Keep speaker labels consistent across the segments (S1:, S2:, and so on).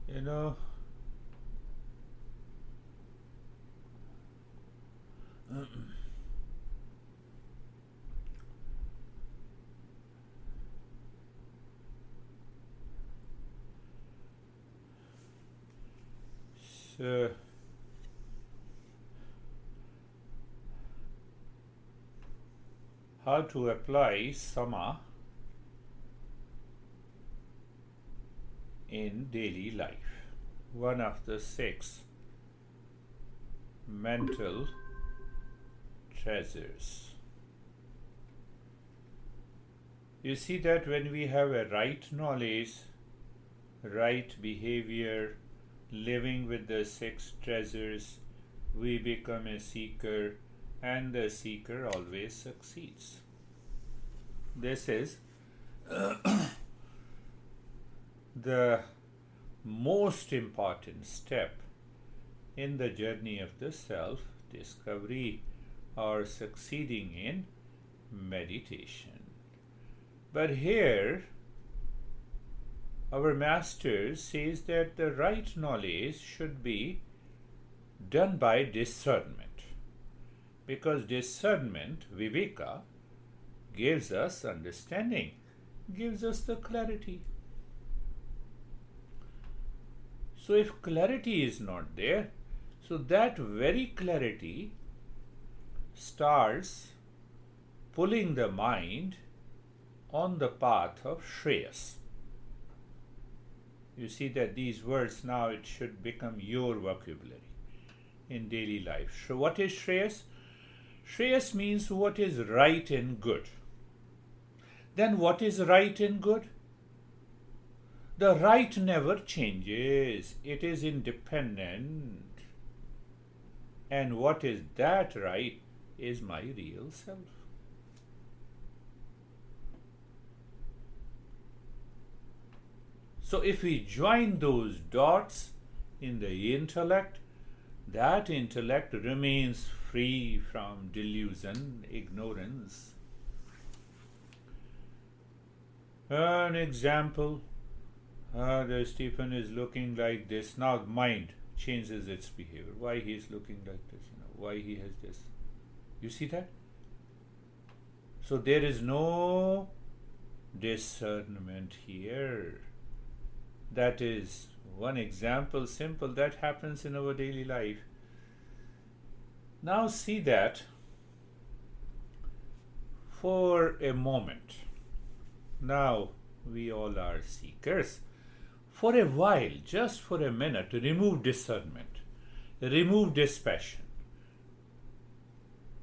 S1: You know, so how to apply sama in daily life? One of the six mental treasures. You see that when we have a right knowledge, right behavior, living with the six treasures, we become a seeker, and the seeker always succeeds. This is the most important step in the journey of the self discovery or succeeding in meditation. But here, our master says that the right knowledge should be done by discernment, because discernment, viveka, gives us understanding, gives us the clarity. So if clarity is not there, so that very clarity starts pulling the mind on the path of Shreyas. You see that these words now, it should become your vocabulary in daily life. So what is Shreyas? Shreyas means what is right and good. Then what is right and good? The right never changes. It is independent. And what is that right is my real self. So if we join those dots in the intellect, that intellect remains free from delusion, ignorance. An example, the Stephen is looking like this. Now mind changes its behavior. Why he is looking like this? Why he has this? You see that? So there is no discernment here. That is one example, simple, that happens in our daily life. Now see that for a moment. Now we all are seekers. For a while, just for a minute, remove discernment, remove dispassion,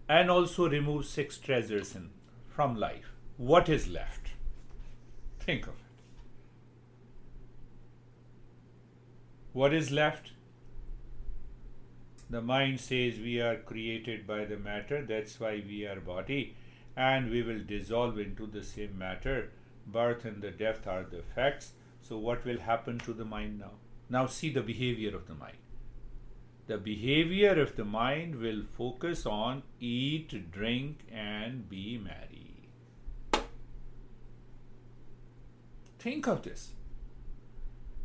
S1: and also remove six treasures from life. What is left? Think of it. What is left? The mind says we are created by the matter, that's why we are body, and we will dissolve into the same matter. Birth and the death are the facts. So what will happen to the mind now? Now see the behavior of the mind. The behavior of the mind will focus on eat, drink, and be merry. Think of this.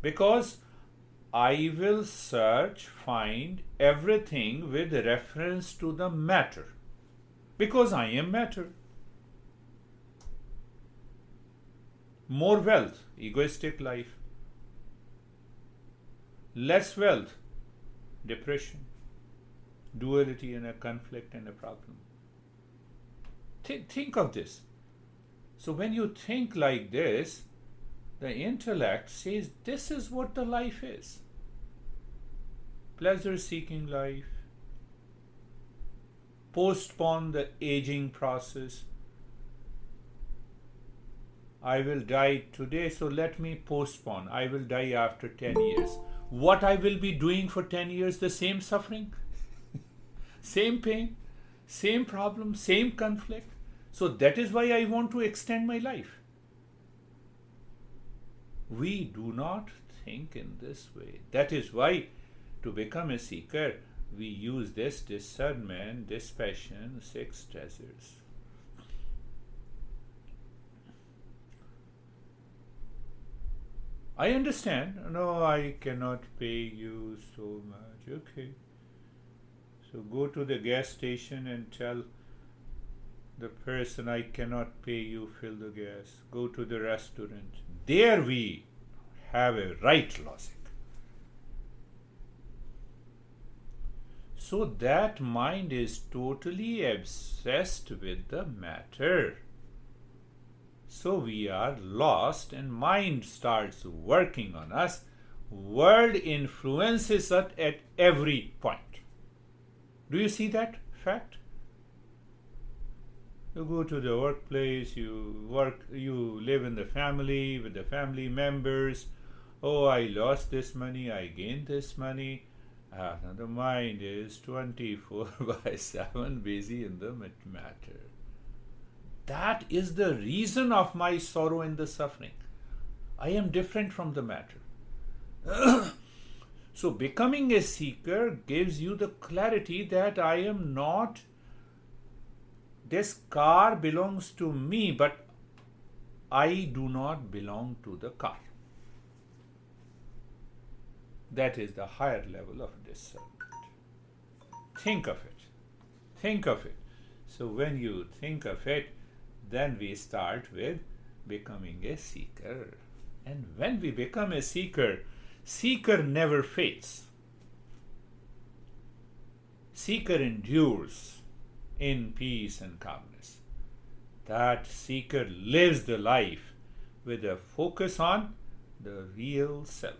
S1: Because I will search, find everything with reference to the matter. Because I am matter. More wealth, egoistic life. Less wealth, depression, duality and a conflict and a problem. Think of this. So when you think like this, the intellect says this is what the life is. Pleasure-seeking life. Postpone the aging process. I will die today, so let me postpone. I will die after 10 years. What I will be doing for 10 years? The same suffering, same pain, same problem, same conflict. So that is why I want to extend my life. We do not think in this way. That is why to become a seeker, we use this discernment, dispassion, six treasures. I understand. No, I cannot pay you so much. Okay. So go to the gas station and tell the person, I cannot pay you, fill the gas. Go to the restaurant. There we have a right logic. So that mind is totally obsessed with the matter. So we are lost and mind starts working on us. World influences us at every point. Do you see that fact? You go to the workplace, you work, you live in the family with the family members. Oh, I lost this money, I gained this money. Now the mind is 24/7 busy in the matter. That is the reason of my sorrow and the suffering. I am different from the matter. So becoming a seeker gives you the clarity that I am not, this car belongs to me, but I do not belong to the car. That is the higher level of discernment. Think of it. Think of it. So when you think of it, then we start with becoming a seeker. And when we become a seeker, seeker never fades. Seeker endures in peace and calmness. That seeker lives the life with a focus on the real self.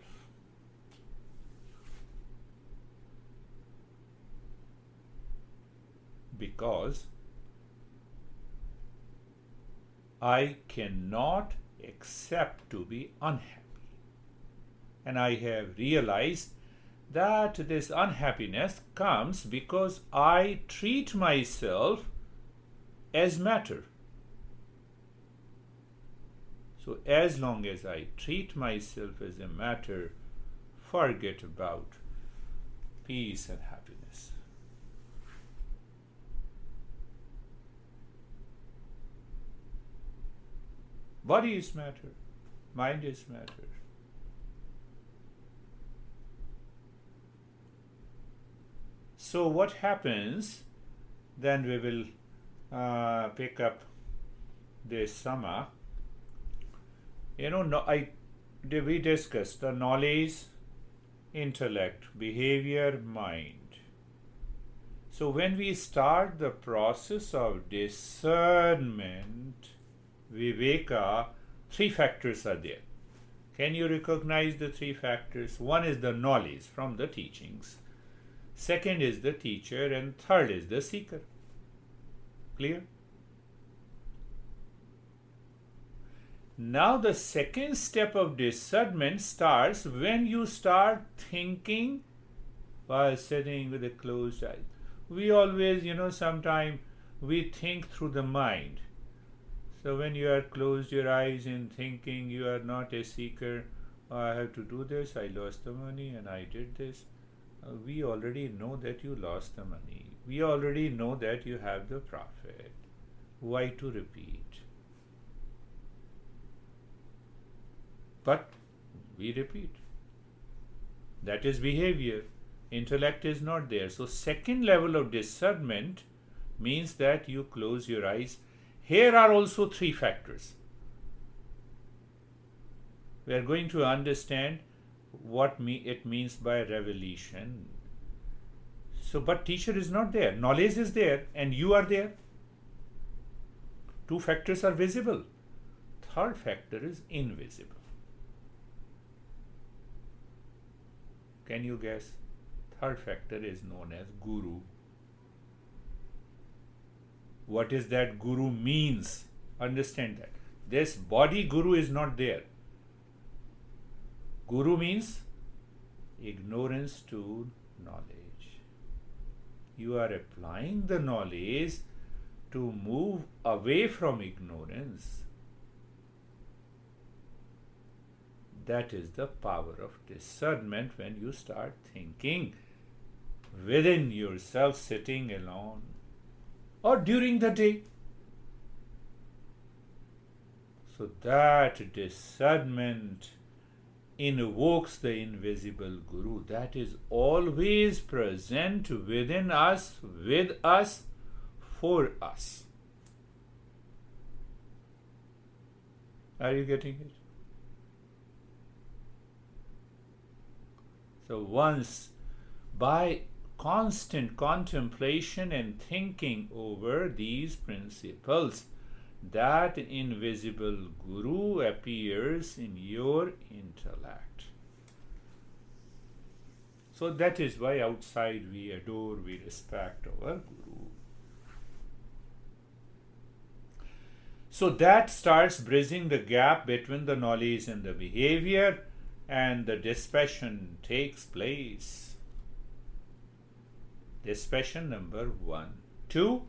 S1: Because I cannot accept to be unhappy. And I have realized that this unhappiness comes because I treat myself as matter. So as long as I treat myself as a matter, forget about peace and happiness. Body is matter, mind is matter. So what happens, then we will pick up this summa. We discussed the knowledge, intellect, behavior, mind. So when we start the process of discernment, viveka, three factors are there. Can you recognize the three factors? One is the knowledge from the teachings. Second is the teacher, and third is the seeker. Clear? Now the second step of discernment starts when you start thinking while sitting with a closed eye. We always, sometimes we think through the mind. So when you are closed your eyes in thinking, you are not a seeker. Oh, I have to do this, I lost the money and I did this. We already know that you lost the money. We already know that you have the profit. Why to repeat? But we repeat. That is behavior. Intellect is not there. So second level of discernment means that you close your eyes. Here are also three factors. We are going to understand what it means by revelation. So, but teacher is not there. Knowledge is there and you are there. Two factors are visible. Third factor is invisible. Can you guess? Third factor is known as Guru. What is that Guru means? Understand that. This body Guru is not there. Guru means ignorance to knowledge. You are applying the knowledge to move away from ignorance. That is the power of discernment when you start thinking within yourself, sitting alone, or during the day. So that discernment invokes the invisible Guru that is always present within us, with us, for us. Are you getting it? So once, by constant contemplation and thinking over these principles, that invisible Guru appears in your intellect. So that is why outside we adore, we respect our Guru. So that starts bridging the gap between the knowledge and the behavior, and the dispassion takes place. Dispassion number 1. 2,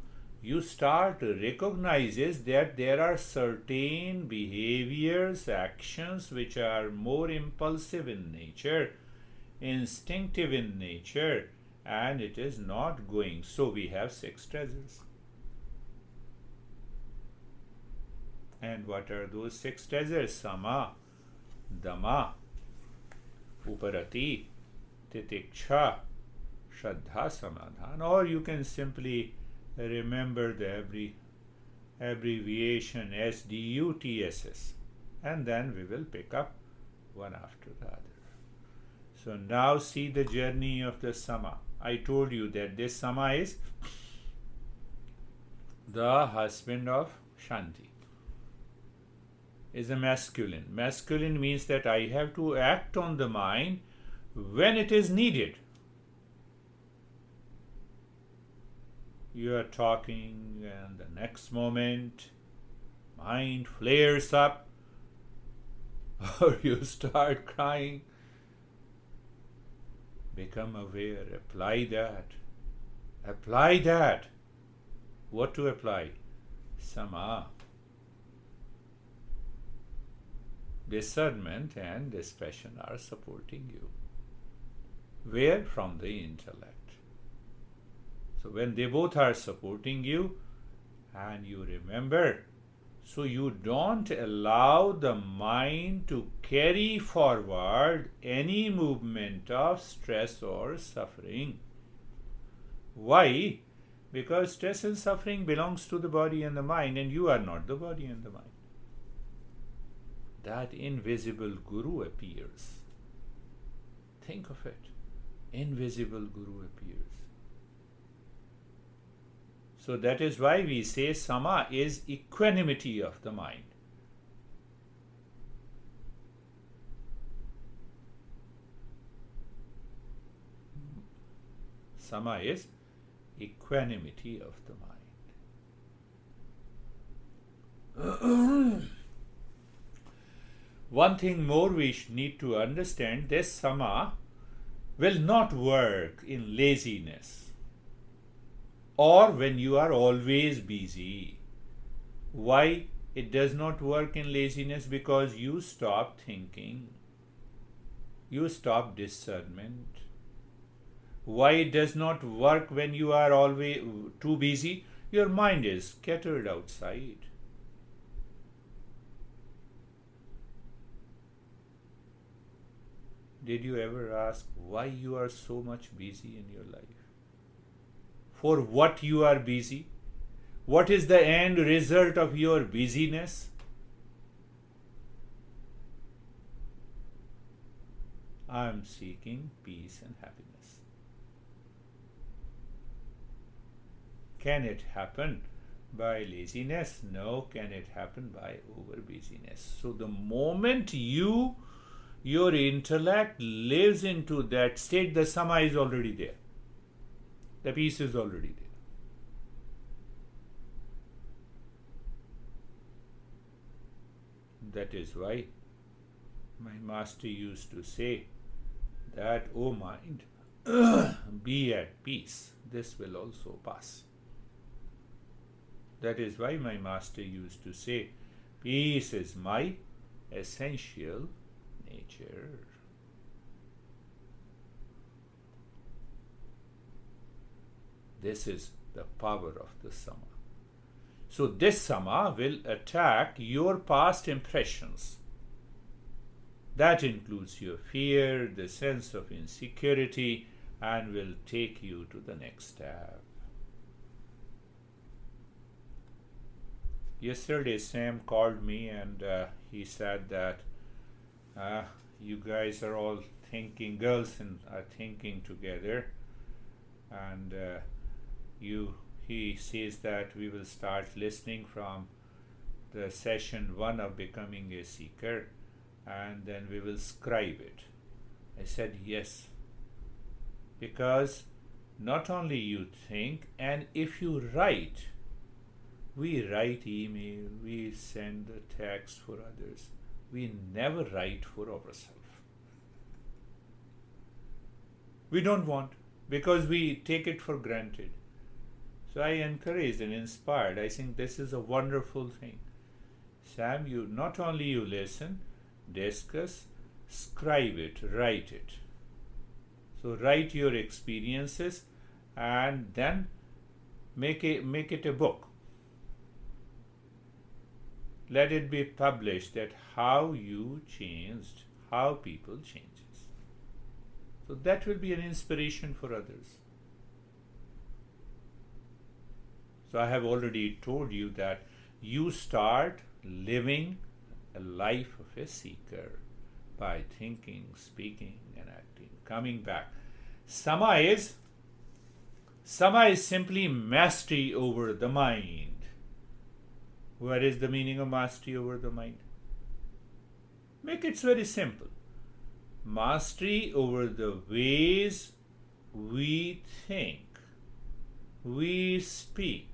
S1: you start to recognize that there are certain behaviors, actions which are more impulsive in nature, instinctive in nature, and it is not going. So we have 6 treasures. And what are those 6 treasures? Sama, Dama, Uparati, Titiksha, Shraddha, Samadhan. Or you can simply remember the abbreviation SDUTSS, and then we will pick up one after the other. So now see the journey of the Sama. I told you that this Sama is the husband of Shanti, is a masculine. Masculine means that I have to act on the mind when it is needed. You are talking and the next moment mind flares up or you start crying. Become aware, apply that. Apply that. What to apply? Sama. Discernment and dispassion are supporting you. Where? From the intellect. So when they both are supporting you, and you remember, so you don't allow the mind to carry forward any movement of stress or suffering. Why? Because stress and suffering belongs to the body and the mind, and you are not the body and the mind. That invisible Guru appears. Think of it. Invisible Guru appears. So that is why we say Sama is equanimity of the mind. Sama is equanimity of the mind. One thing more we need to understand, this Sama will not work in laziness or when you are always busy. Why it does not work in laziness? Because you stop thinking, you stop discernment. Why it does not work when you are always too busy? Your mind is scattered outside. Did you ever ask why you are so much busy in your life? For what you are busy? What is the end result of your busyness? I am seeking peace and happiness. Can it happen by laziness? No. Can it happen by over busyness? So the moment your intellect lives into that state, the Sama is already there. The peace is already there. That is why my master used to say that, O mind, be at peace. This will also pass. That is why my master used to say, peace is my essential nature. This is the power of the Sama. So this Sama will attack your past impressions. That includes your fear, the sense of insecurity, and will take you to the next step. Yesterday, Sam called me and he said that you guys are all thinking, girls are thinking together, and he says that we will start listening from the session 1 of becoming a seeker, and then we will scribe it. I said yes, because not only you think, and if you write, we write email, we send the text for others, we never write for ourselves. We don't want, because we take it for granted. So I encouraged and inspired. I think this is a wonderful thing. Sam, you not only you listen, discuss, scribe it, write it. So write your experiences and then make it a book. Let it be published that how you changed, how people changes. So that will be an inspiration for others. So I have already told you that you start living a life of a seeker by thinking, speaking, and acting. Coming back. Sama is simply mastery over the mind. What is the meaning of mastery over the mind? Make it very simple. Mastery over the ways we think, we speak,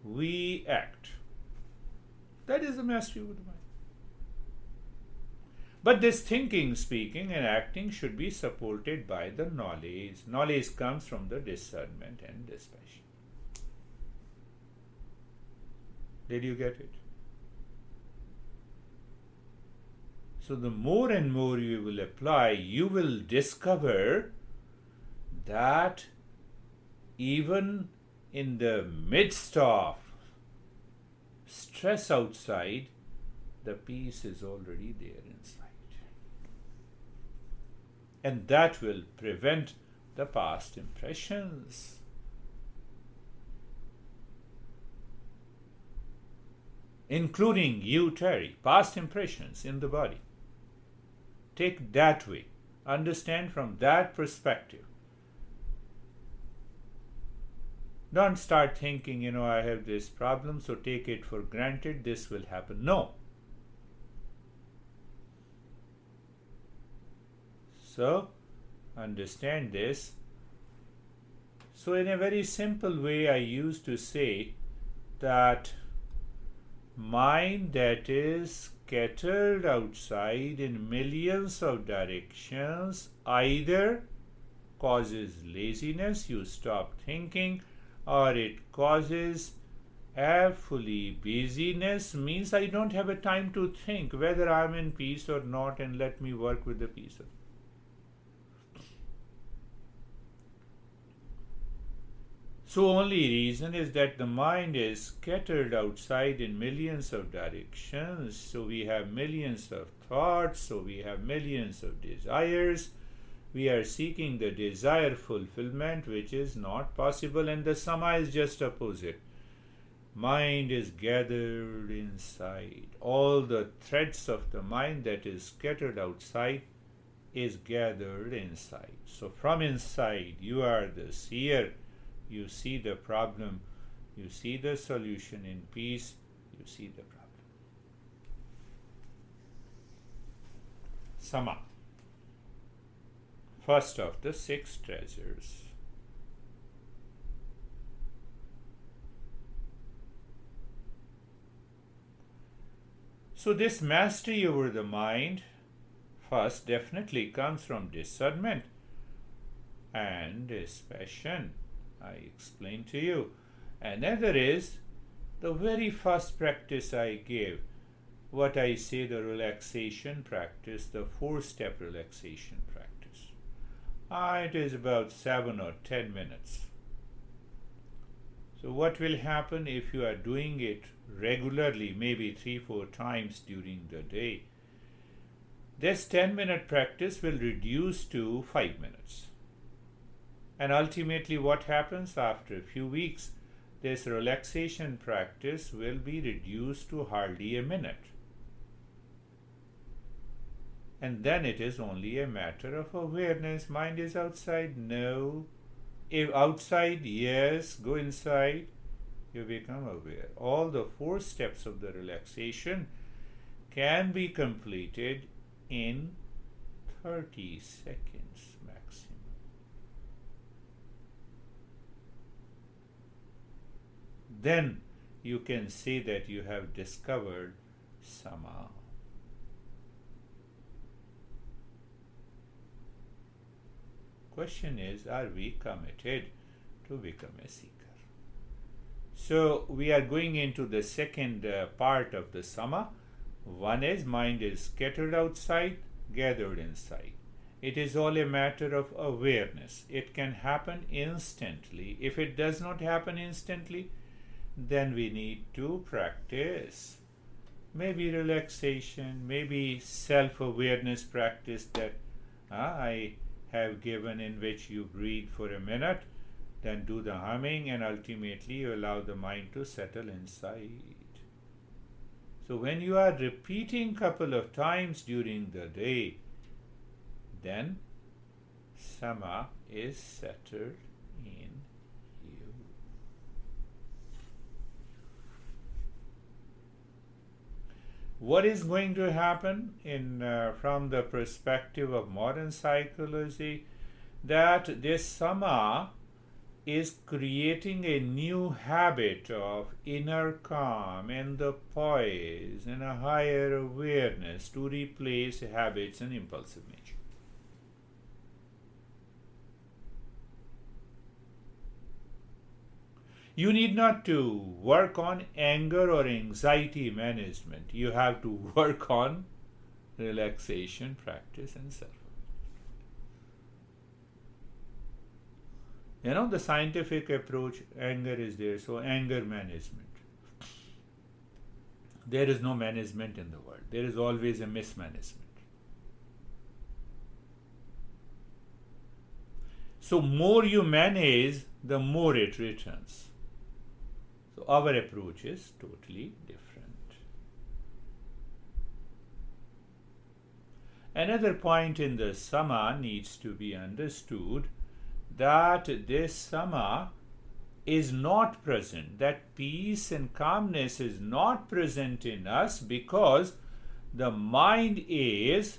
S1: we act. That is the mastery over the mind. But this thinking, speaking, and acting should be supported by the knowledge. Knowledge comes from the discernment and dispassion. Did you get it? So the more and more you will apply, you will discover that even in the midst of stress outside, the peace is already there inside. And that will prevent the past impressions. Including you, Terry, past impressions in the body. Take that way. Understand from that perspective. Don't start thinking, I have this problem, so take it for granted, this will happen. No. So, understand this. So, in a very simple way, I used to say that mind that is scattered outside in millions of directions either causes laziness, you stop thinking, or it causes fully busyness, means I don't have a time to think whether I'm in peace or not, and let me work with the peace. So only reason is that the mind is scattered outside in millions of directions. So we have millions of thoughts, so we have millions of desires. We are seeking the desire fulfillment, which is not possible, and the sama is just opposite. Mind is gathered inside. All the threads of the mind that is scattered outside is gathered inside. So from inside, you are the seer. You see the problem, you see the solution in peace, you see the problem. Sama. First of the 6 treasures. So this mastery over the mind first definitely comes from discernment and dispassion. I explained to you. Another is the very first practice I gave, what I say the relaxation practice, the 4-step relaxation practice. It is about 7 or 10 minutes. So what will happen if you are doing it regularly, maybe 3-4 times during the day? this 10-minute practice will reduce to 5 minutes. And ultimately what happens after a few weeks, this relaxation practice will be reduced to hardly a minute. And then it is only a matter of awareness. Mind is outside? No. If outside, yes, go inside. You become aware. All the 4 steps of the relaxation can be completed in 30 seconds maximum. Then you can say that you have discovered Sama. Question is, are we committed to become a seeker? So we are going into the second part of the Sama. One is mind is scattered outside, gathered inside. It is all a matter of awareness. It can happen instantly. If it does not happen instantly, then we need to practice. Maybe relaxation, maybe self-awareness practice that I have given, in which you breathe for a minute, then do the humming, and ultimately you allow the mind to settle inside. So when you are repeating couple of times during the day, then Sama is settled in you. What is going to happen from the perspective of modern psychology? That this Sama is creating a new habit of inner calm and the poise and a higher awareness to replace habits and impulsive nature. You need not to work on anger or anxiety management. You have to work on relaxation, practice, and self. The scientific approach, anger is there, so anger management. There is no management in the world. There is always a mismanagement. So more you manage, the more it returns. So our approach is totally different. Another point in the Sama needs to be understood, that this Sama is not present, that peace and calmness is not present in us because the mind is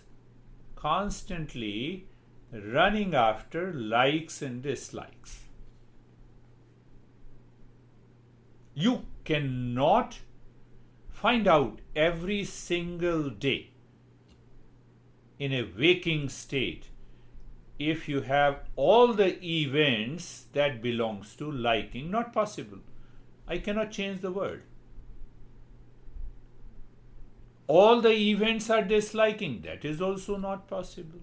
S1: constantly running after likes and dislikes. You cannot find out every single day in a waking state if you have all the events that belongs to liking. Not possible. I cannot change the world. All the events are disliking. That is also not possible.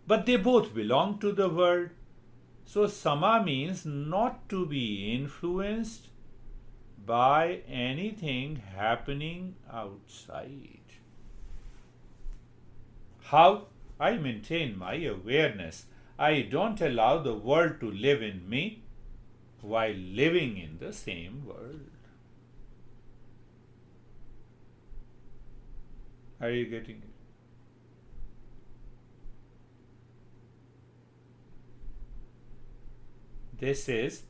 S1: But they both belong to the world. So Sama means not to be influenced by anything happening outside. How? I maintain my awareness. I don't allow the world to live in me while living in the same world. Are you getting it? This is,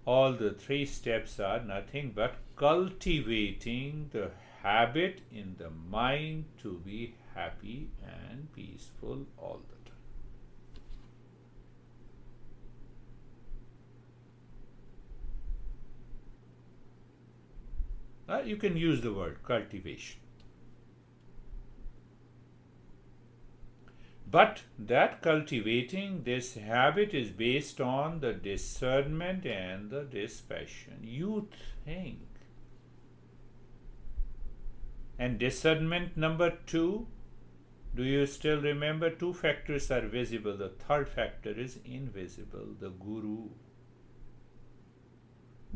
S1: all the 3 steps are nothing but cultivating the habit in the mind to be happy and peaceful all the time. You can use the word cultivation. But that cultivating this habit is based on the discernment and the dispassion. You think. And discernment number 2, do you still remember? 2 factors are visible. The 3rd factor is invisible, the Guru.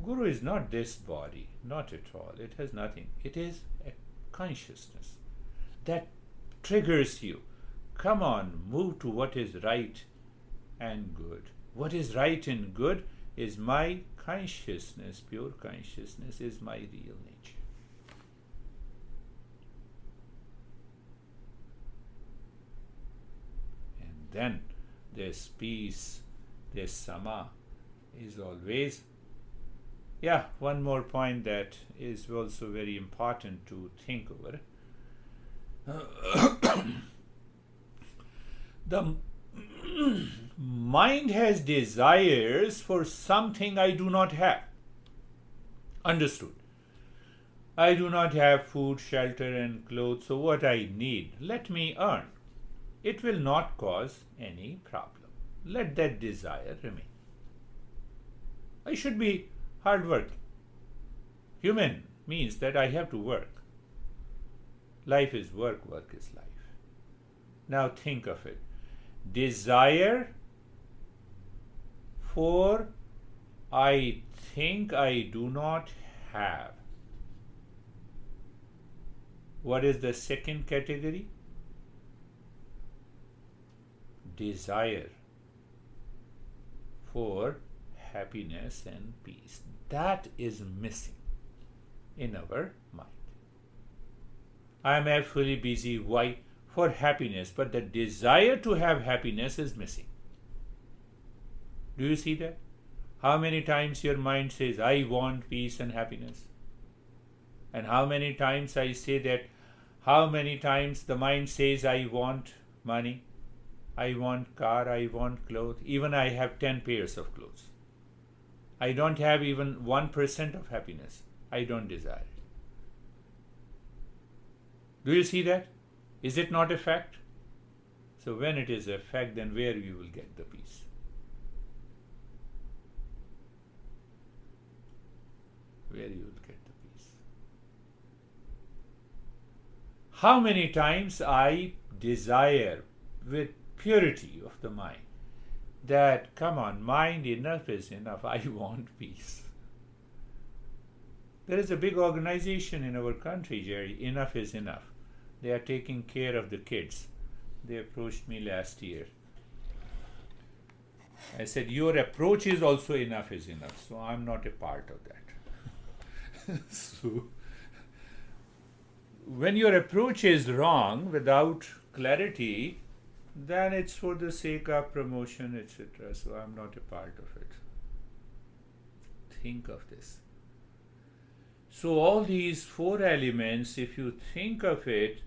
S1: Guru is not this body, not at all. It has nothing. It is a consciousness. that triggers you. Come on, move to what is right and good. What is right and good is my consciousness, pure consciousness is my real nature. And then this peace, this sama is always. One more point that is also very important to think over. The mind has desires for something I do not have. Understood. I do not have food, shelter, and clothes, so what I need, let me earn. It will not cause any problem. Let that desire remain. I should be hardworking. Human means that I have to work. Life is work, work is life. Now think of it. Desire for I think I do not have. What is the second category? Desire for happiness and peace. That is missing in our mind. I am fully busy. Why? For happiness. But the desire to have happiness is missing. Do you see that? How many times your mind says, I want peace and happiness? And how many times I say that? How many times the mind says, I want money, I want car, I want clothes. Even I have 10 pairs of clothes. I don't have even 1% of happiness. I don't desire it. Do you see that? Is it not a fact? So when it is a fact, then where you will get the peace? Where you will get the peace? How many times I desire with purity of the mind that, come on, mind, enough is enough, I want peace. There is a big organization in our country, Jerry, Enough is Enough. They are taking care of the kids. They approached me last year. I said, your approach is also enough is enough, so I'm not a part of that. So, when your approach is wrong, without clarity, then it's for the sake of promotion, etc. So I'm not a part of it. Think of this. So all these four elements, if you think of it,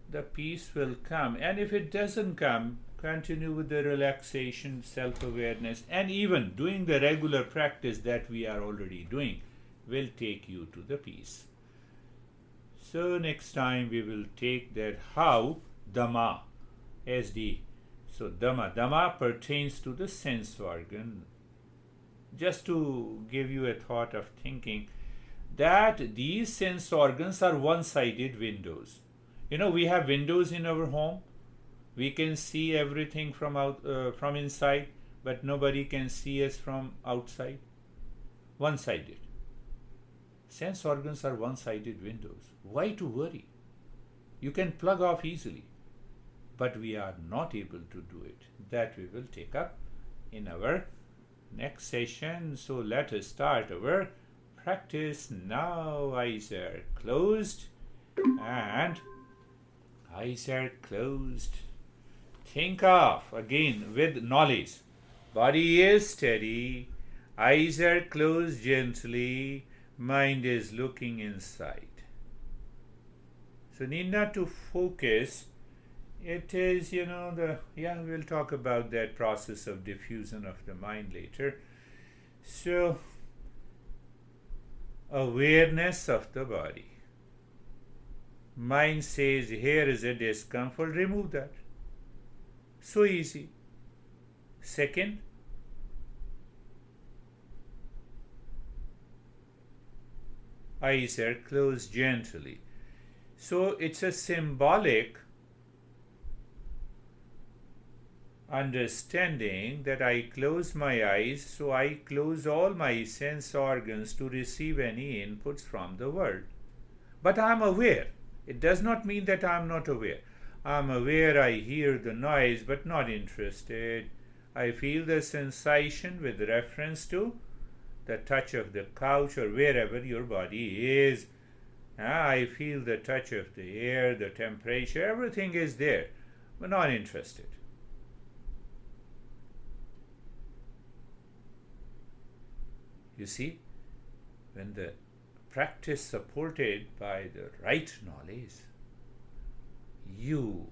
S1: the peace will come. And if it doesn't come, continue with the relaxation, self-awareness, and even doing the regular practice that we are already doing will take you to the peace. So next time we will take that how Dhamma, SD. So Dhamma pertains to the sense organ. Just to give you a thought of thinking, that these sense organs are one-sided windows. You know, we have windows in our home. We can see everything from inside, but nobody can see us from outside. One-sided. Sense organs are one-sided windows. Why to worry? You can plug off easily, but we are not able to do it. That we will take up in our next session. So let us start our practice now. Eyes are closed and eyes are closed. Think of again with knowledge. Body is steady. Eyes are closed gently. Mind is looking inside. So need not to focus. It is, we'll talk about that process of diffusion of the mind later. So, awareness of the body. Mind says, here is a discomfort, remove that. So easy. Second, eyes are closed gently. So it's a symbolic understanding that I close my eyes, so I close all my sense organs to receive any inputs from the world. But I'm aware. It does not mean that I am not aware. I am aware, I hear the noise, but not interested. I feel the sensation with reference to the touch of the couch or wherever your body is. I feel the touch of the air, the temperature, everything is there, but not interested. You see, when the practice supported by the right knowledge, you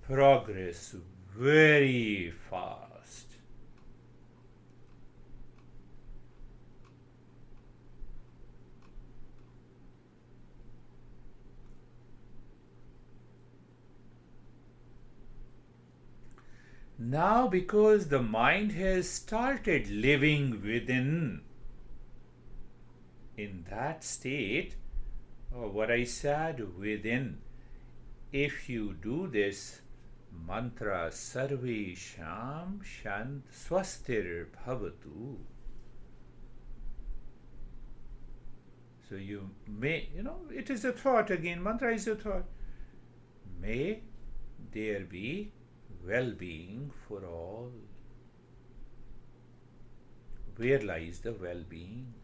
S1: progress very fast. Now, because the mind has started living within, in that state, or what I said, within, if you do this mantra Sarvesham Shant Swastir Bhavatu, so you may, it is a thought again, mantra is a thought. May there be well-being for all. Where lies the well-being?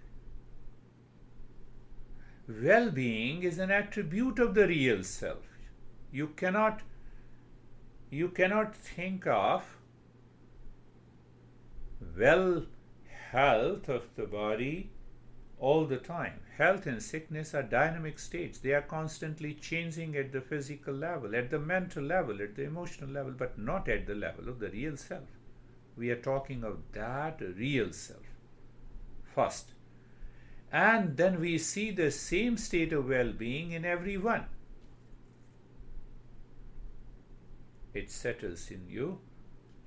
S1: Well-being is an attribute of the real self. You cannot think of well health of the body all the time. Health and sickness are dynamic states. They are constantly changing at the physical level, at the mental level, at the emotional level, but not at the level of the real self. We are talking of that real self first. And then we see the same state of well-being in everyone. It settles in you,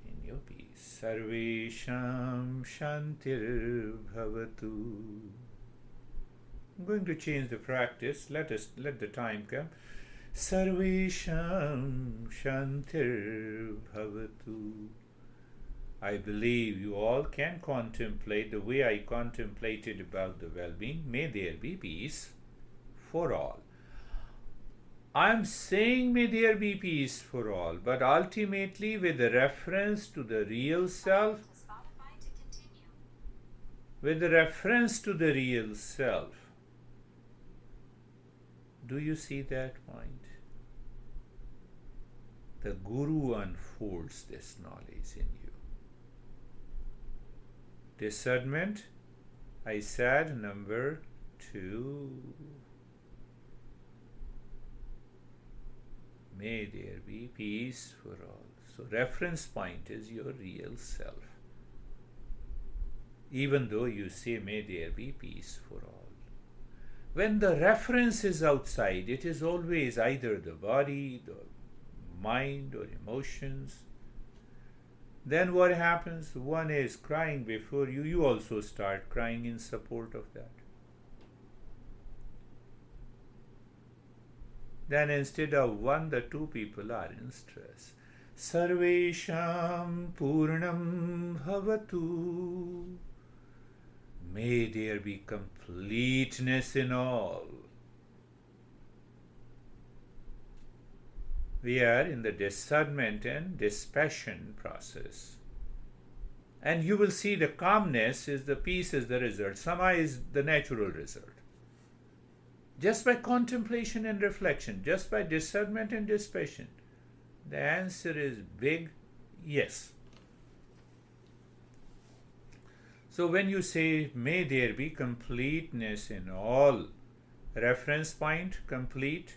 S1: in your peace. Sarvesham Shantir Bhavatu. I'm going to change the practice. Let the time come. Sarvesham Shantir Bhavatu. I believe you all can contemplate the way I contemplated about the well-being. May there be peace for all. I am saying may there be peace for all, but ultimately with the reference to the real self, with the reference to the real self. Do you see that point? The Guru unfolds this knowledge in you. Discernment, I said, number 2. May there be peace for all. So reference point is your real self. Even though you say may there be peace for all. When the reference is outside, it is always either the body, the mind or emotions. Then what happens? One is crying before you, you also start crying in support of that. Then instead of one, the two people are in stress. Sarvesham Purnam Bhavatu. May there be completeness in all. We are in the discernment and dispassion process. And you will see the calmness is the peace is the result. Sama is the natural result. Just by contemplation and reflection, just by discernment and dispassion, the answer is big yes. So when you say, may there be completeness in all, reference point, complete,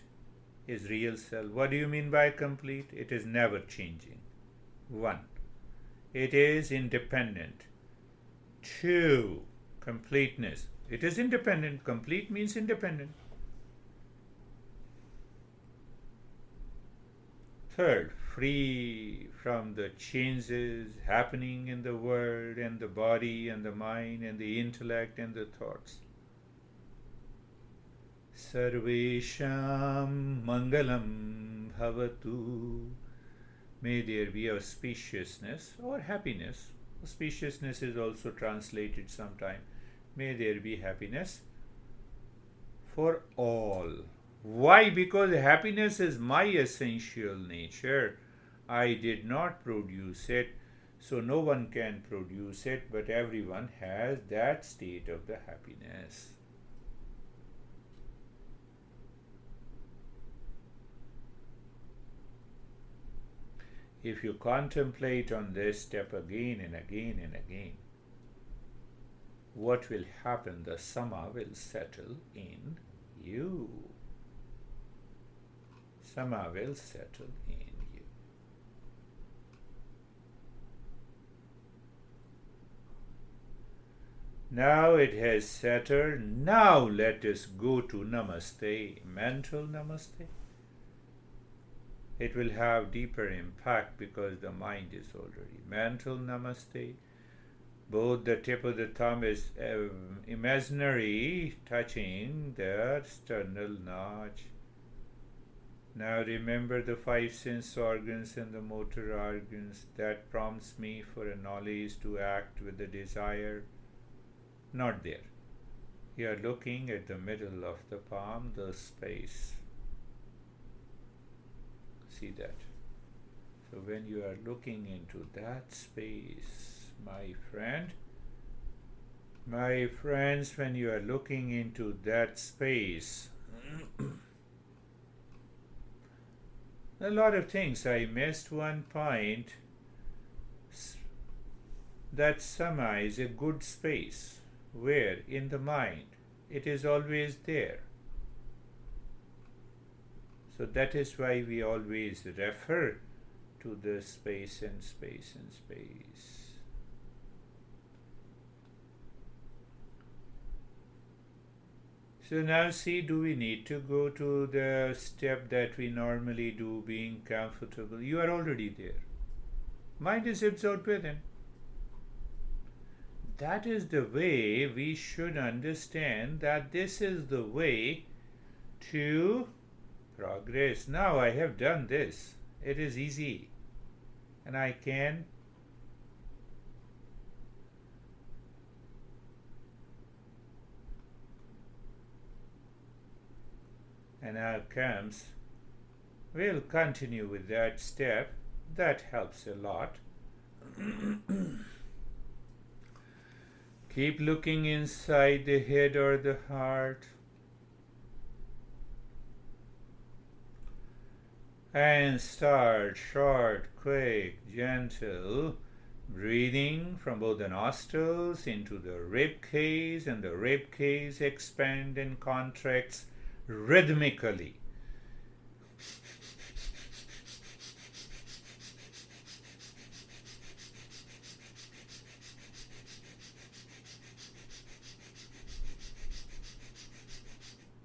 S1: is real self. What do you mean by complete? It is never changing. 1. It is independent. 2. Completeness. It is independent. Complete means independent. 3rd, free from the changes happening in the world and the body and the mind and the intellect and the thoughts. Sarvesham Mangalam Bhavatu. May there be auspiciousness or happiness. Auspiciousness is also translated sometime. May there be happiness for all. Why? Because happiness is my essential nature. I did not produce it, so no one can produce it, but everyone has that state of the happiness. If you contemplate on this step again and again and again, what will happen? The Sama will settle in you. Sama will settle in you. Now it has settled. Now let us go to Namaste, mental Namaste. It will have deeper impact because the mind is already mental Namaste. Both the tip of the thumb is imaginary, touching the sternal notch. Now remember the five sense organs and the motor organs. That prompts me for a knowledge to act with the desire. Not there. You are looking at the middle of the palm, the space. See that? So when you are looking into that space, my friends, when you are looking into that space, a lot of things. I missed one point. That Sama is a good space. Where? In the mind. It is always there. So that is why we always refer to the space and space and space. So now see, do we need to go to the step that we normally do, being comfortable? You are already there. Mind is absorbed within. That is the way we should understand that this is the way to progress. Now I have done this. It is easy. And I can and now comes, we'll continue with that step. That helps a lot. Keep looking inside the head or the heart. And start short, quick, gentle breathing from both the nostrils into the rib cage, and the rib cage expand and contracts rhythmically.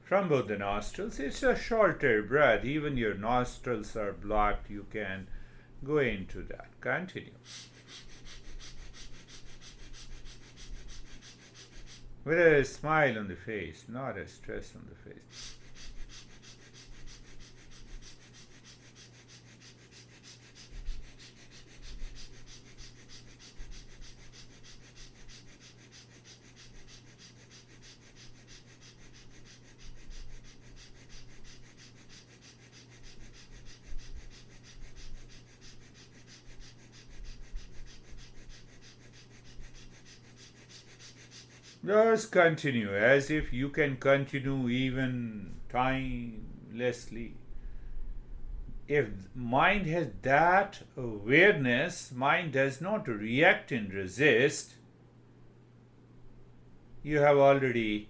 S1: From both the nostrils, it's a shorter breath. Even your nostrils are blocked, you can go into that. Continue. With a smile on the face, not a stress on the face. Just continue as if you can continue even timelessly. If mind has that awareness, mind does not react and resist. You have already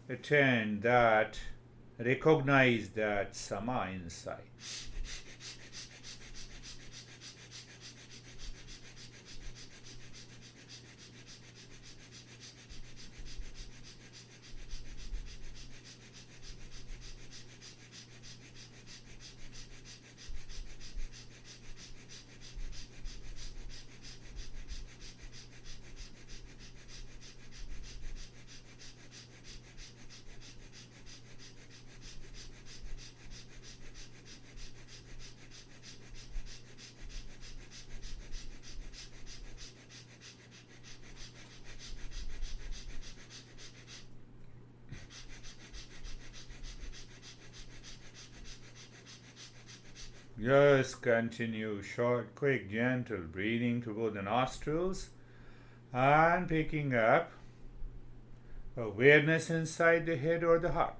S1: attained that, recognized that Sama inside. Just continue short, quick, gentle breathing through the nostrils and picking up awareness inside the head or the heart.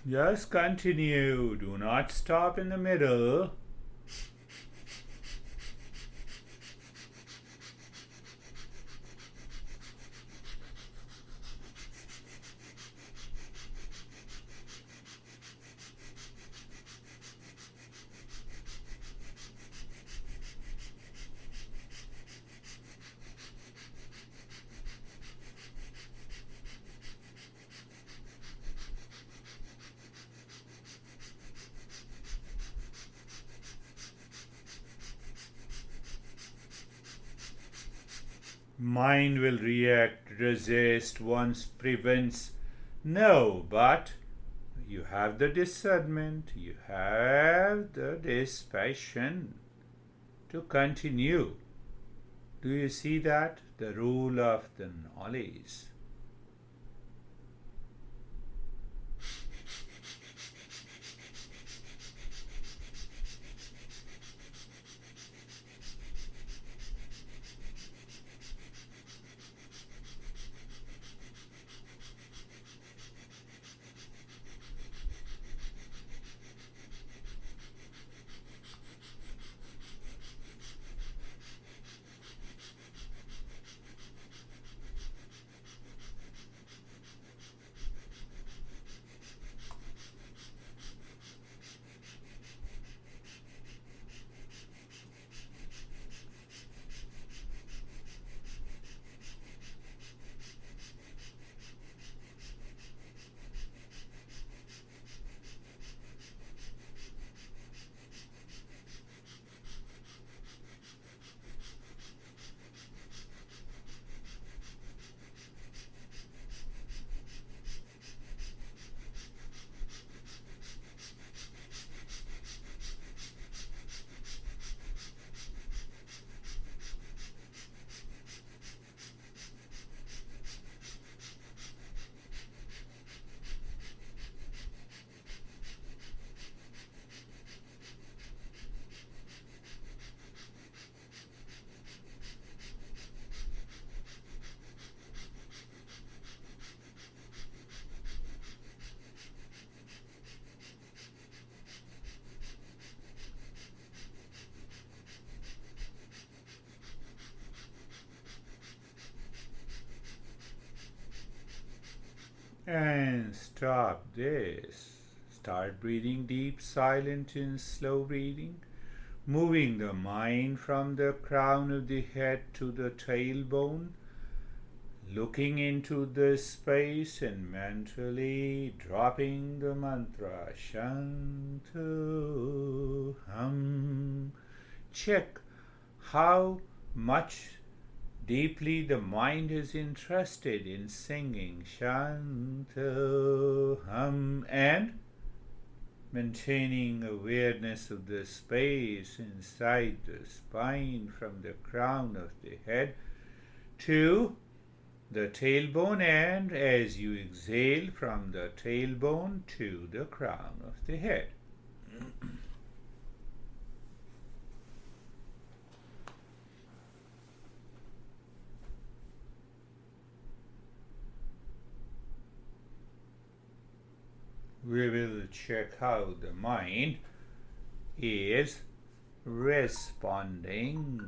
S1: Just continue. Do not stop in the middle. Mind will react, resist, once prevents. No, but you have the discernment, you have the dispassion to continue. Do you see that? The rule of the knowledge. And stop this. Start breathing deep, silent and slow breathing, moving the mind from the crown of the head to the tailbone, looking into the space and mentally dropping the mantra Shanto Ham. Check how much deeply the mind is interested in singing Shanto Ham, and maintaining awareness of the space inside the spine from the crown of the head to the tailbone, and as you exhale from the tailbone to the crown of the head. We will check how the mind is responding.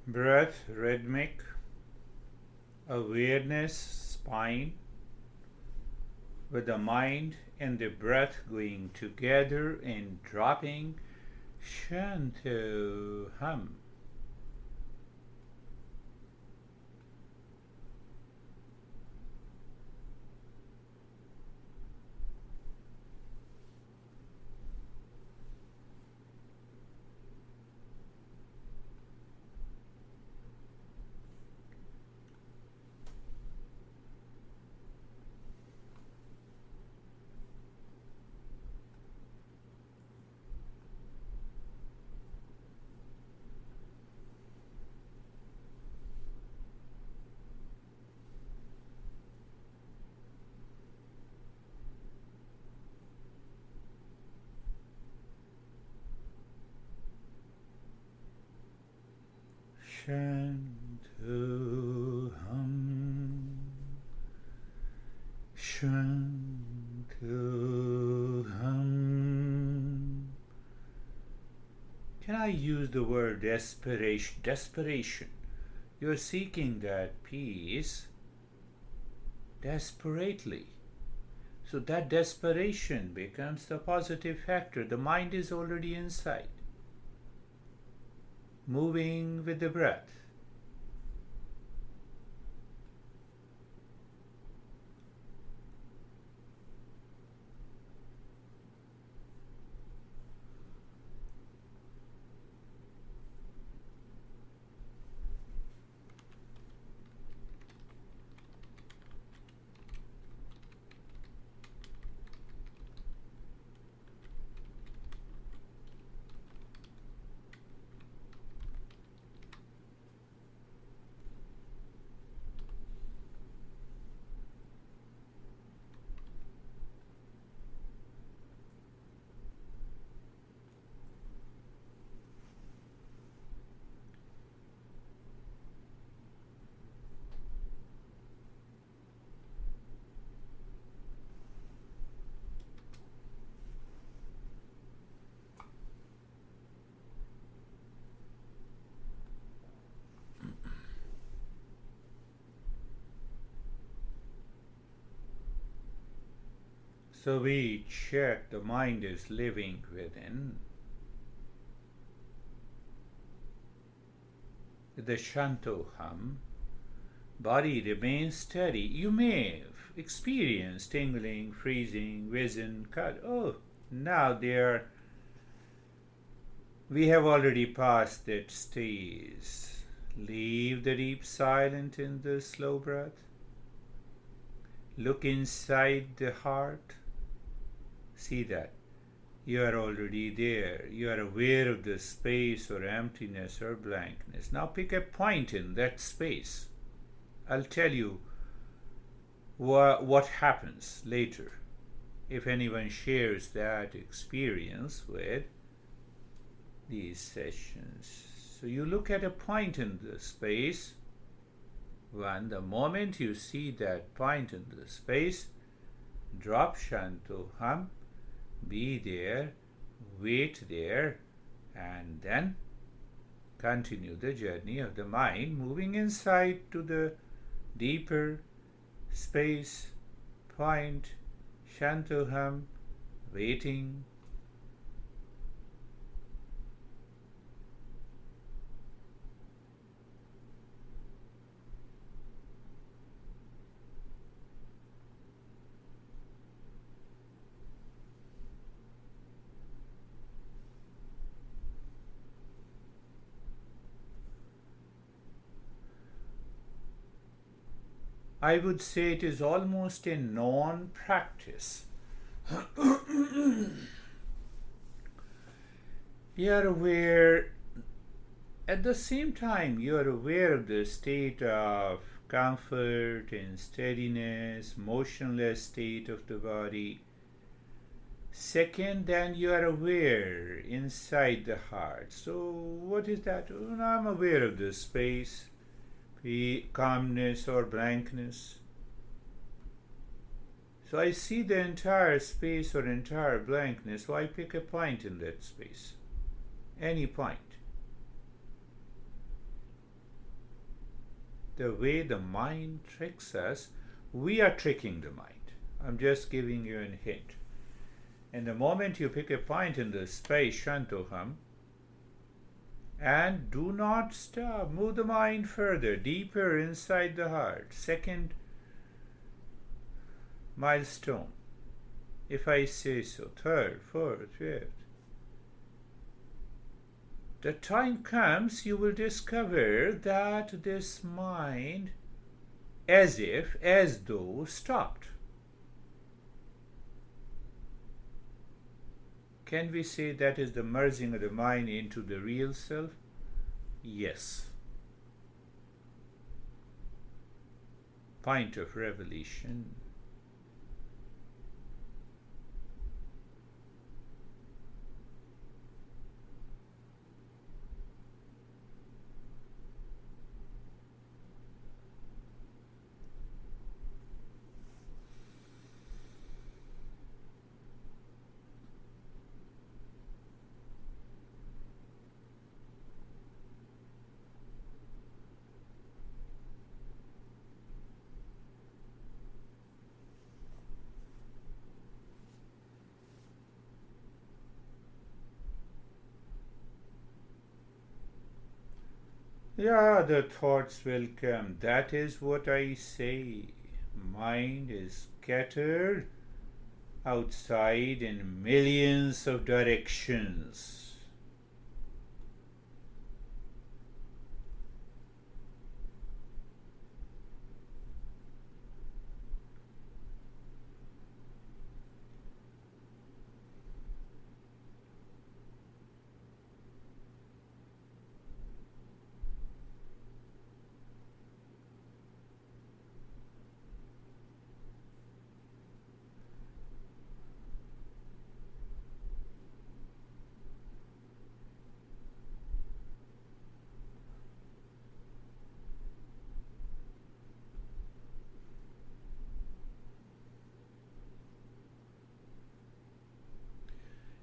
S1: Breath rhythmic, awareness, spine, with the mind and the breath going together and dropping. Shanto hum. Shanto hum. Shanto hum. Can I use the word desperation? Desperation. You're seeking that peace desperately. So that desperation becomes the positive factor. The mind is already inside, moving with the breath. So we check the mind is living within. The Shanto hum, body remains steady. You may experience tingling, freezing, vision, cut. Oh, now we have already passed that stage. Leave the deep silence in the slow breath. Look inside the heart. See that. You are already there. You are aware of the space or emptiness or blankness. Now pick a point in that space. I'll tell you what happens later if anyone shares that experience with these sessions. So you look at a point in the space. The moment you see that point in the space, drop Shantoham, be there, wait there, and then continue the journey of the mind, moving inside to the deeper space, point, Shantoham, waiting. I would say it is almost a non-practice. You are aware, at the same time you are aware of the state of comfort and steadiness, motionless state of the body. Second, then you are aware inside the heart. So what is that? I'm aware of the space, calmness or blankness. So I see the entire space or entire blankness, so I pick a point in that space. Any point. The way the mind tricks us, we are tricking the mind. I'm just giving you a hint. And the moment you pick a point in the space, Shantoham, and do not stop. Move the mind further, deeper inside the heart. Second milestone, if I say so. Third, fourth, fifth. The time comes you will discover that this mind, as though, stopped. Can we say that is the merging of the mind into the real self? Yes. Point of revelation. Yeah, the thoughts will come. That is what I say. Mind is scattered outside in millions of directions.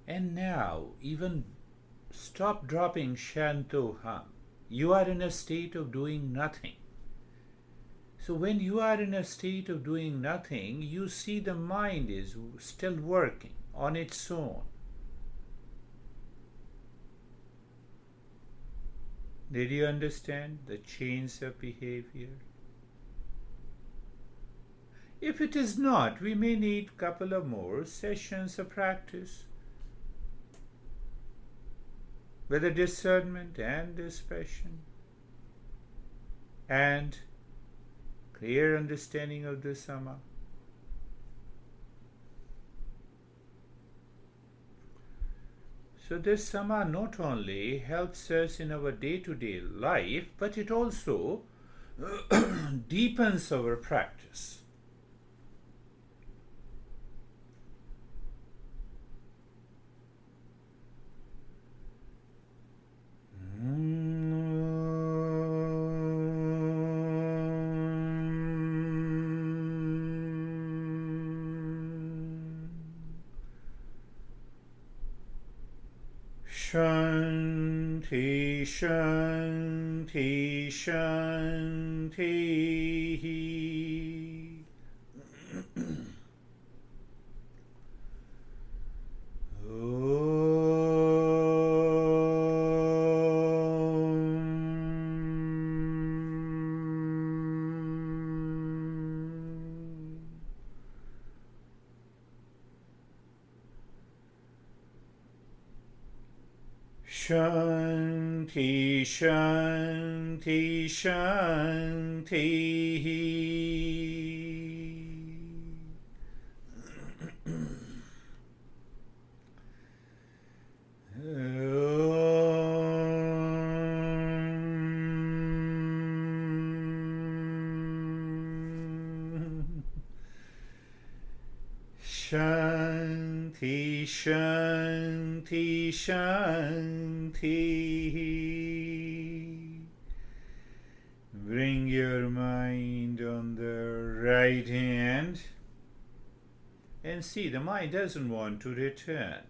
S1: And now, even stop dropping Shantoham. You are in a state of doing nothing. So when you are in a state of doing nothing, you see the mind is still working on its own. Did you understand the chains of behavior? If it is not, we may need a couple of more sessions of practice with a discernment and dispassion and clear understanding of the Sama. So this Sama not only helps us in our day-to-day life, but it also deepens our practice. Shanti, Shanti, Shanti. Shanti, Shanti, Shanti. Shanti, Shanti, Shanti. Bring your mind on the right hand and see the mind doesn't want to return.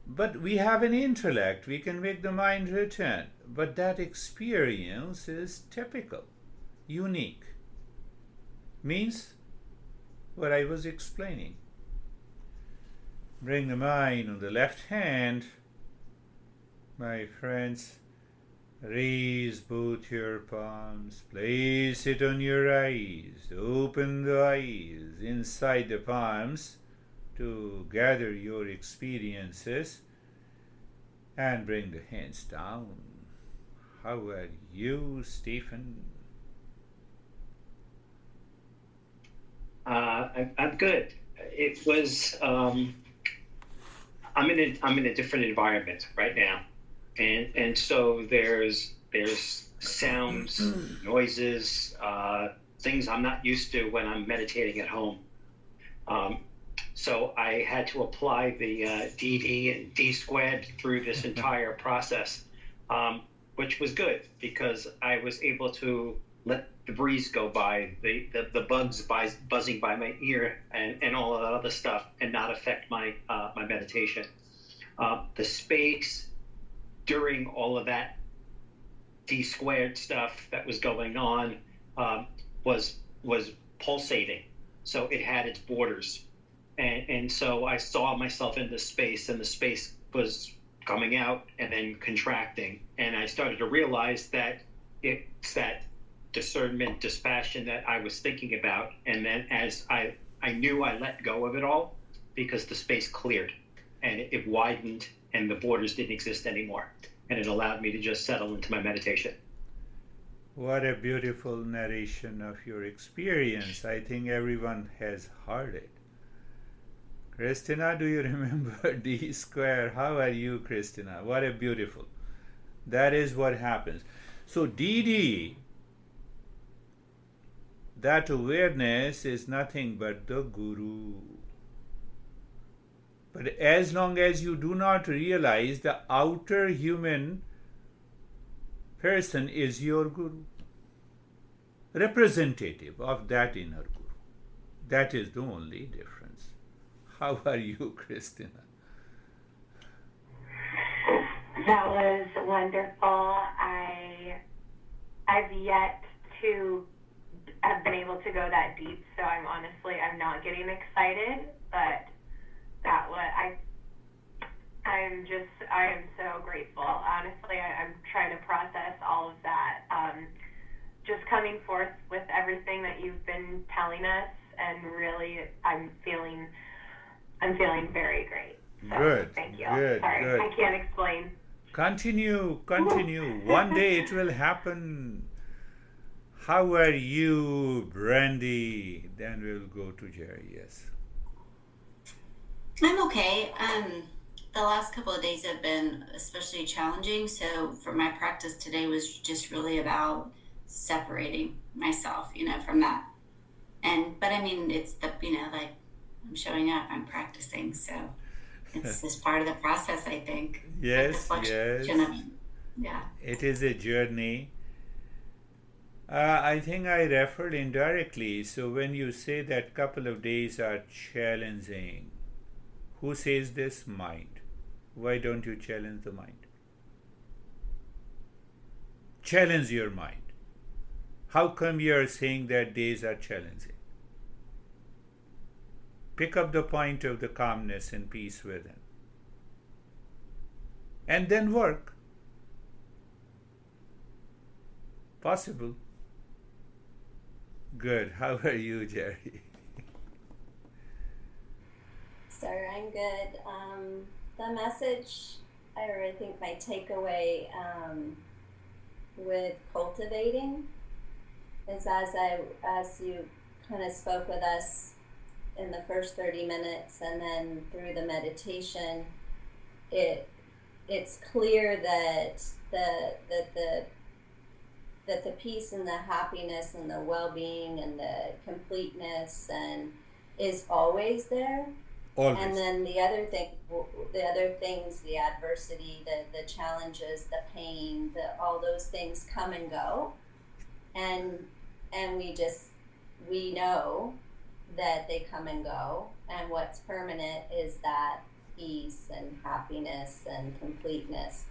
S1: But we have an intellect, we can make the mind return. But that experience is typical, unique. Means what I was explaining. Bring the mind on the left hand. My friends, raise both your palms, place it on your eyes, open the eyes inside the palms to gather your experiences, and bring the hands down. How are you, Stephen?
S2: I'm good. It was. I'm in a different environment right now, and so there's sounds, noises, things I'm not used to when I'm meditating at home. So I had to apply the DD and D squared through this entire process, which was good because I was able to let the breeze go by, the bugs buzzing by my ear, and all of that other stuff, and not affect my my meditation. The space during all of that D squared stuff that was going on was pulsating, so it had its borders, and so I saw myself in this space, and the space was coming out and then contracting, and I started to realize that it's that discernment, dispassion that I was thinking about, and then as I knew, I let go of it all because the space cleared and it widened and the borders didn't exist anymore, and it allowed me to just settle into my meditation.
S1: What a beautiful narration of your experience. I think everyone has heard it. Christina, do you remember D square? How are you, Christina? What a beautiful. That is what happens. So DD, that awareness is nothing but the Guru. But as long as you do not realize the outer human person is your Guru, representative of that inner Guru. That is the only difference. How are you, Christina?
S3: That was wonderful. I've yet to have been able to go that deep, so I'm not getting excited, but I am so grateful. Honestly, I'm trying to process all of that. Just coming forth with everything that you've been telling us, and really, I'm feeling very great. So,
S1: Good.
S3: thank you.
S1: Good.
S3: Sorry,
S1: Good.
S3: I can't explain.
S1: Continue. One day it will happen. How are you, Brandy? Then we'll go to Jerry. Yes.
S4: I'm okay. the last couple of days have been especially challenging. So for my practice today was just really about separating myself, from that. But I mean, it's like I'm showing up, I'm practicing. So it's just part of the process, I think. Like the
S1: Yes,
S4: fluctuation
S1: yes.
S4: of, yeah.
S1: It is a journey. I think I referred indirectly. So when you say that couple of days are challenging, who says this? Mind. Why don't you challenge the mind? Challenge your mind. How come you are saying that days are challenging? Pick up the point of the calmness and peace within. And then work. Possible. Good. How are you, Jerry?
S5: Sir, I'm good. The message, I think my takeaway with cultivating is as you kind of spoke with us in the first 30 minutes and then through the meditation, it's clear that the peace and the happiness and the well-being and the completeness and is always there.
S1: Always.
S5: And then the other things, the adversity, the challenges, the pain, all those things come and go, and we know that they come and go, and what's permanent is that peace and happiness and completeness.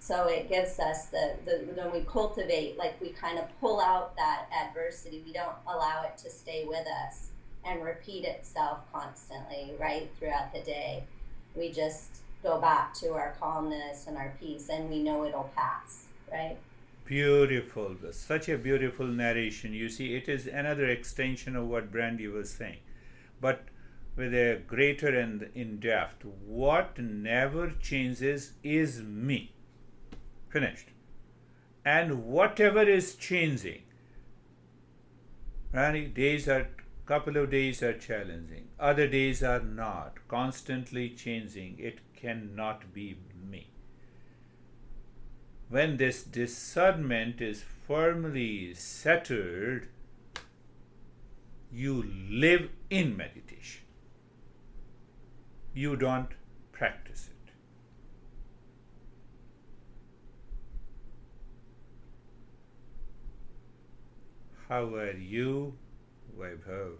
S5: So it gives us when we cultivate, like we kind of pull out that adversity, we don't allow it to stay with us and repeat itself constantly, right, throughout the day. We just go back to our calmness and our peace, and we know it'll pass, right?
S1: Beautiful. Such a beautiful narration. You see, it is another extension of what Brandy was saying, but with a greater and in depth. What never changes is me. Finished. And whatever is changing, right? Couple of days are challenging, other days are not, constantly changing. It cannot be me. When this discernment is firmly settled, you live in meditation. You don't practice it. How are you, Vaibhav?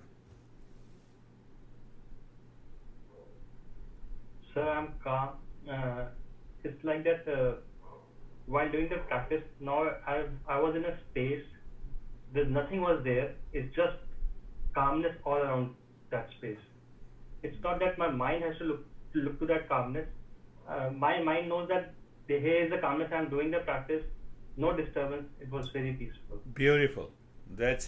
S6: Sir, I'm calm. It's like that while doing the practice, now I was in a space, nothing was there. It's just calmness all around that space. It's not that my mind has to look to that calmness. My mind knows that here is the calmness. I'm doing the practice, no disturbance. It was very peaceful.
S1: Beautiful. There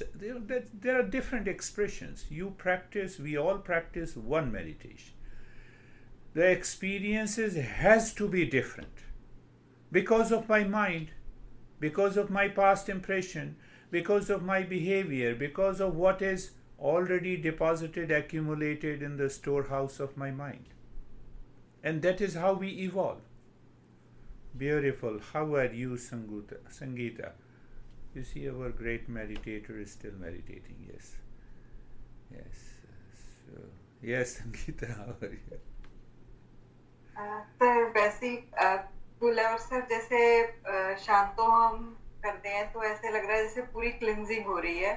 S1: are different expressions. You practice, we all practice one meditation. The experiences has to be different because of my mind, because of my past impression, because of my behavior, because of what is already deposited, accumulated in the storehouse of my mind. And that is how we evolve. Beautiful. How are you, Sangeeta? You see, our great meditator is still meditating. Yes. So, yes, Sangeeta, how are you?
S7: Sir वैसे full और sir जैसे शांतो हम करते हैं तो ऐसे लग रहा है जैसे पूरी क्लिंजिंग हो रही है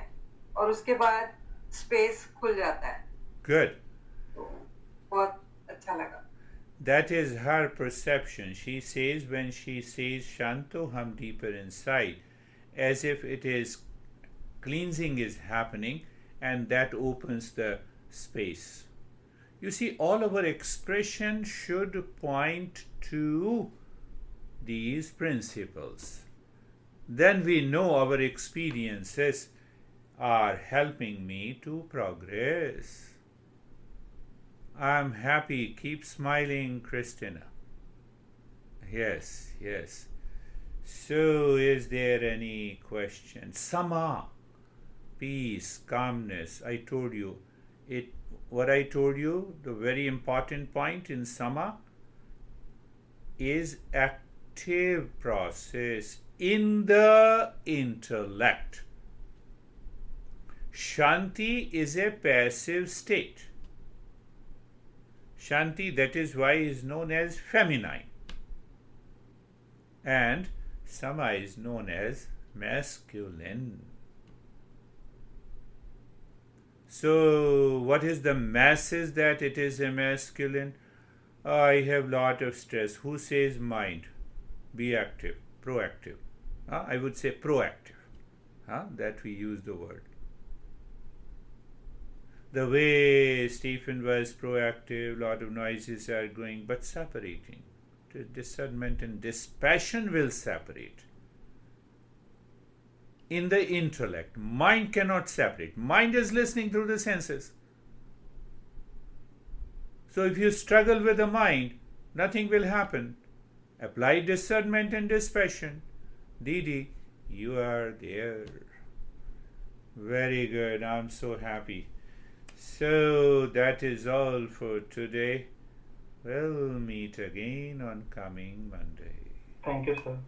S7: और उसके बाद स्पेस खुल जाता है.
S1: Good.
S7: तो बहुत अच्छा लगा.
S1: That is her perception. She says when she says Shanto Ham deeper inside, as if it is cleansing is happening and that opens the space. You see, all of our expression should point to these principles. Then we know our experiences are helping me to progress. I'm happy. Keep smiling, Christina. Yes. So, is there any question? Sama, peace, calmness. I told you it. What I told you, the very important point in Sama, is active process in the intellect. Shanti is a passive state. Shanti, that is why, is known as feminine. And Sama is known as masculine. So, what is the message that it is a masculine? I have lot of stress. Who says mind? Be active, proactive. I would say proactive. That we use the word. The way Stephen was proactive, lot of noises are going, but separating. Discernment and dispassion will separate. In the intellect, mind cannot separate. Mind is listening through the senses. So if you struggle with the mind, nothing will happen. Apply discernment and dispassion. Didi, you are there. Very good. I'm so happy. So that is all for today. We'll meet again on coming Monday.
S6: Thank you, sir.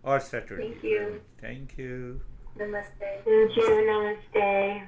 S1: Or Saturday.
S5: Thank you.
S1: Thank you.
S5: Namaste.
S3: Thank you. Namaste.